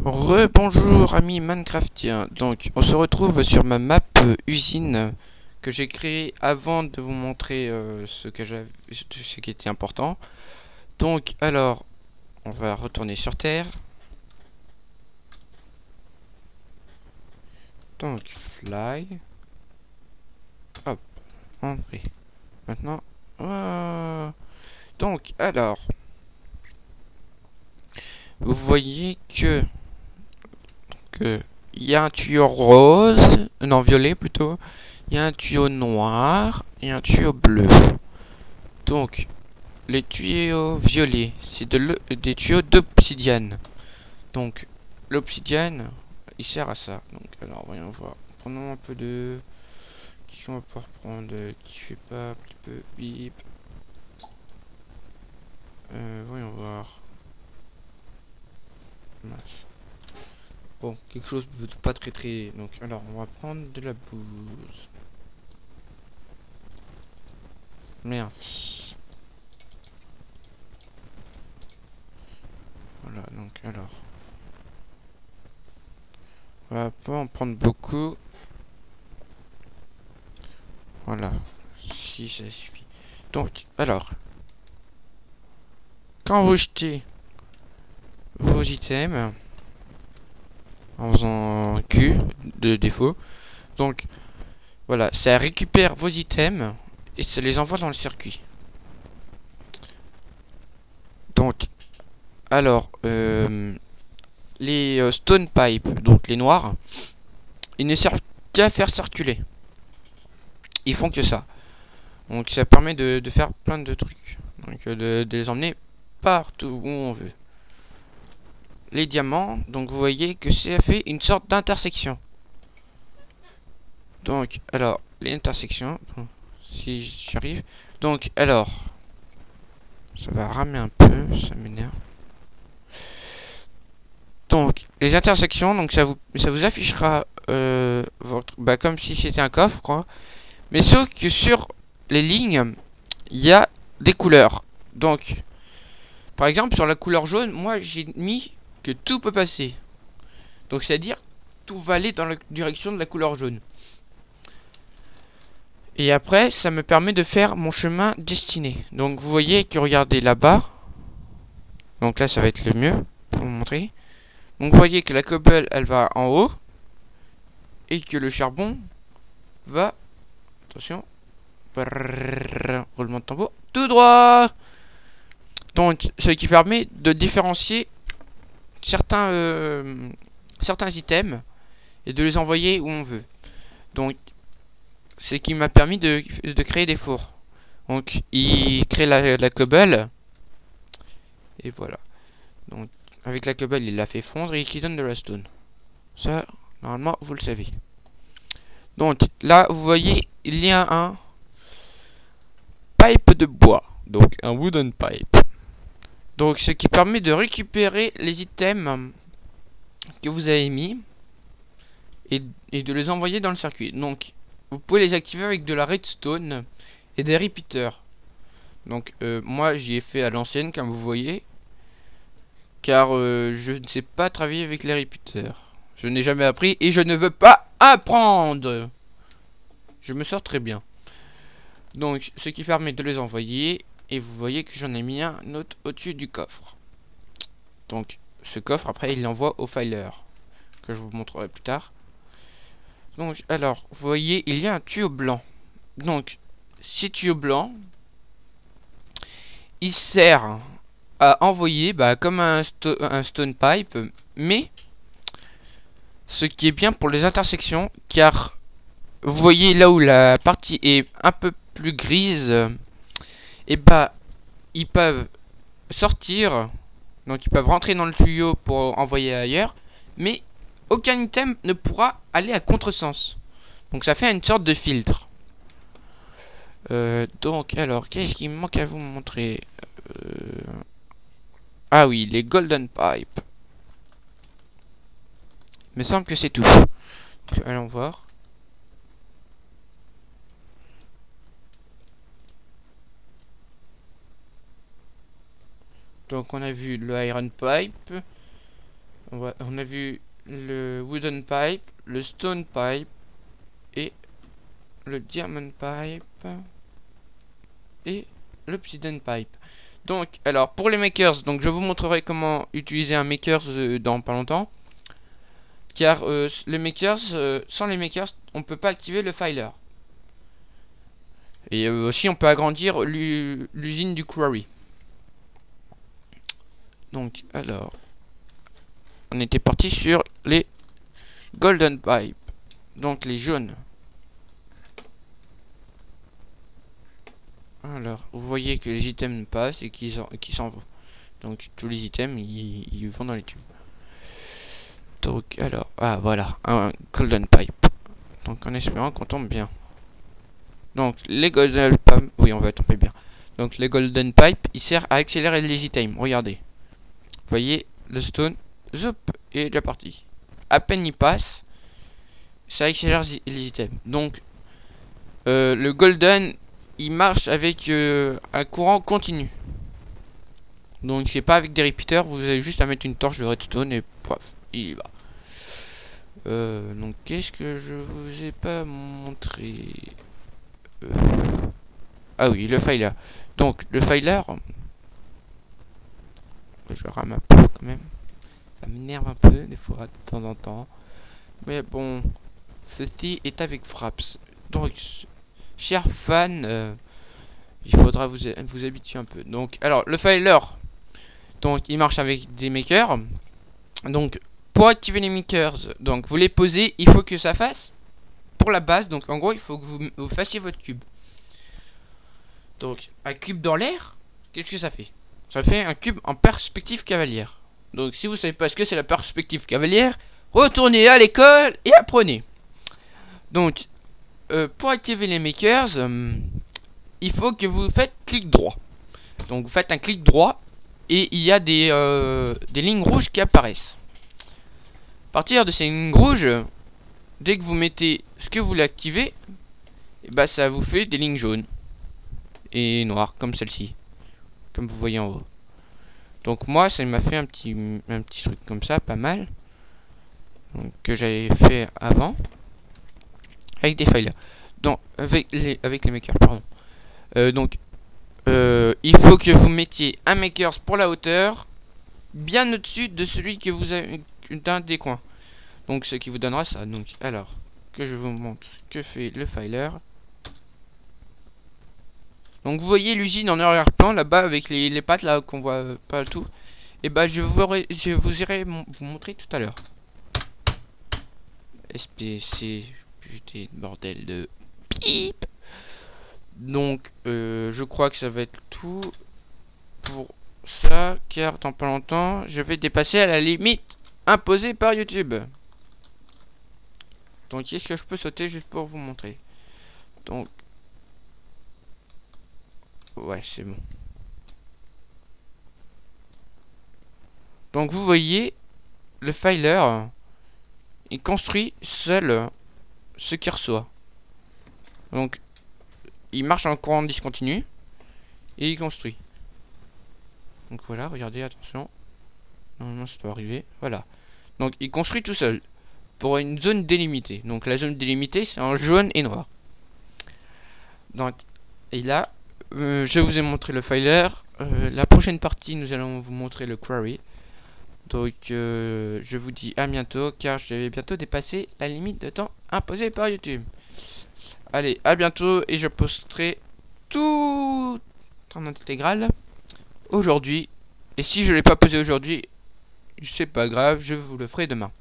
Bonjour amis Minecraftiens, donc on se retrouve sur ma map usine que j'ai créée avant de vous montrer ce qui était important. Donc alors, on va retourner sur Terre. Donc fly. Hop, entrée. Maintenant, donc alors, vous voyez que il y a un tuyau rose, non violet plutôt, il y a un tuyau noir et un tuyau bleu. Donc les tuyaux violets, c'est des tuyaux d'obsidiane. Donc l'obsidiane, il sert à ça. Donc alors voyons voir. Prenons un peu de. Qu'est-ce qu'on va pouvoir prendre qui fait pas un petit peu bip. Voyons voir. Mince. Bon, quelque chose de pas très. Donc alors on va prendre de la bouse. Merde. Voilà, donc alors. On va pas en prendre beaucoup. Voilà. Si ça suffit. Donc, alors. Quand vous jetez vos items en faisant Q de défaut, donc voilà, ça récupère vos items et ça les envoie dans le circuit. Donc, alors, les stone pipe, donc les noirs, ils ne servent qu'à faire circuler. Ils font que ça. Donc ça permet de faire plein de trucs. Donc de les emmener partout où on veut. Les diamants, donc vous voyez que ça fait une sorte d'intersection. Donc, alors, les intersections, bon, si j'y arrive. Donc, alors, ça va ramer un peu, ça m'énerve. Donc, les intersections, donc ça vous affichera comme si c'était un coffre, quoi. Mais sauf que sur les lignes, il y a des couleurs. Donc, par exemple, sur la couleur jaune, moi j'ai mis que tout peut passer. Donc, c'est-à-dire, tout va aller dans la direction de la couleur jaune. Et après, ça me permet de faire mon chemin destiné. Donc, vous voyez que regardez là-bas. Donc là, ça va être le mieux pour vous montrer. Donc, vous voyez que la cobble, elle va en haut. Et que le charbon va... Attention. Roulement de tambour. Tout droit. Donc, ce qui permet de différencier certains items et de les envoyer où on veut. Donc, ce qui m'a permis de créer des fours. Donc, il crée la cobble. Et voilà. Donc, avec la cobble, il la fait fondre et qui donne de la stone. Ça, normalement, vous le savez. Donc, là, vous voyez, il y a un pipe de bois. Donc, un wooden pipe. Donc, ce qui permet de récupérer les items que vous avez mis et de les envoyer dans le circuit. Donc, vous pouvez les activer avec de la redstone et des repeaters. Donc, moi, j'y ai fait à l'ancienne, comme vous voyez. Car je ne sais pas travailler avec les repeaters. Je n'ai jamais appris et je ne veux pas apprendre. Je me sors très bien. Donc, ce qui permet de les envoyer. Et vous voyez que j'en ai mis un autre au-dessus du coffre. Donc, ce coffre, après, il l'envoie au filer. Que je vous montrerai plus tard. Donc, alors, vous voyez, il y a un tuyau blanc. Donc, ce tuyau blanc, il sert à envoyer comme un stone pipe. Mais, ce qui est bien pour les intersections, car vous voyez là où la partie est un peu plus grise, et ils peuvent sortir, donc ils peuvent rentrer dans le tuyau pour envoyer ailleurs, mais aucun item ne pourra aller à contresens. Donc ça fait une sorte de filtre. Donc alors, qu'est-ce qu'il me manque à vous montrer Ah oui, les golden pipe. Il me semble que c'est tout. Donc, allons voir. Donc on a vu le iron pipe, On a vu le wooden pipe, le stone pipe et le diamond pipe et l'obsidian pipe. Donc, alors pour les makers, donc je vous montrerai comment utiliser un makers dans pas longtemps, car les makers, sans les makers, on peut pas activer le filer. Et aussi, on peut agrandir l'usine du quarry. Donc, alors, on était parti sur les golden pipe, donc les jaunes. Alors, vous voyez que les items passent et qu'ils s'en vont. Donc, tous les items, ils vont dans les tubes. Donc, alors, ah voilà, un golden pipe. Donc, en espérant qu'on tombe bien. Donc, les golden pipe, oui, on va tomber bien. Donc, les golden pipe, il sert à accélérer les items. Regardez. Vous voyez, le stone, zoup, et la partie. À peine il passe, ça accélère les items. Donc, le golden, il marche avec un courant continu. Donc, c'est pas avec des repeaters, vous avez juste à mettre une torche de redstone et pof, il y va. Donc, qu'est-ce que je vous ai pas montré? Ah oui, le filer. Donc, le filer, je rame un peu quand même. Ça m'énerve un peu des fois, de temps en temps. Mais bon, ceci est avec Fraps. Donc, chers fans, il faudra vous habituer un peu. Donc, alors, le filer, donc, il marche avec des makers. Donc, pour activer les makers, donc, vous les posez, il faut que ça fasse pour la base. Donc, en gros, il faut que vous fassiez votre cube. Donc, un cube dans l'air, qu'est-ce que ça fait? Ça fait un cube en perspective cavalière. Donc, si vous savez pas ce que c'est la perspective cavalière, retournez à l'école et apprenez. Donc, pour activer les makers, il faut que vous faites clic droit. Donc, vous faites un clic droit et il y a des lignes rouges qui apparaissent. À partir de ces lignes rouges, dès que vous mettez ce que vous voulez activer, et bah, ça vous fait des lignes jaunes et noires comme celle-ci, comme vous voyez en haut. Donc moi, ça m'a fait un petit truc comme ça, pas mal, donc, que j'avais fait avant avec des files. Donc avec les makers, pardon. Donc il faut que vous mettiez un makers pour la hauteur bien au-dessus de celui que vous avez d'un des coins. Donc ce qui vous donnera ça. Donc alors que je vous montre ce que fait le filer. Donc vous voyez l'usine en arrière-plan là-bas avec les pattes là qu'on voit pas tout. Et bah je vous irai vous montrer tout à l'heure. SPC, putain bordel de pip. Donc je crois que ça va être tout pour ça, car dans pas longtemps je vais dépasser à la limite imposée par YouTube. Donc est-ce que je peux sauter juste pour vous montrer? Donc ouais, c'est bon. Donc vous voyez, le filer, il construit seul ce qu'il reçoit. Donc il marche en courant discontinu et il construit. Donc voilà, regardez, attention. Normalement ça doit arriver. Voilà. Donc il construit tout seul pour une zone délimitée. Donc la zone délimitée c'est en jaune et noir. Donc et là je vous ai montré le filer. La prochaine partie nous allons vous montrer le quarry. Donc je vous dis à bientôt, car je vais bientôt dépasser la limite de temps imposée par YouTube. Allez, à bientôt, et je posterai tout en intégrale aujourd'hui. Et si je l'ai pas posé aujourd'hui, c'est pas grave, je vous le ferai demain.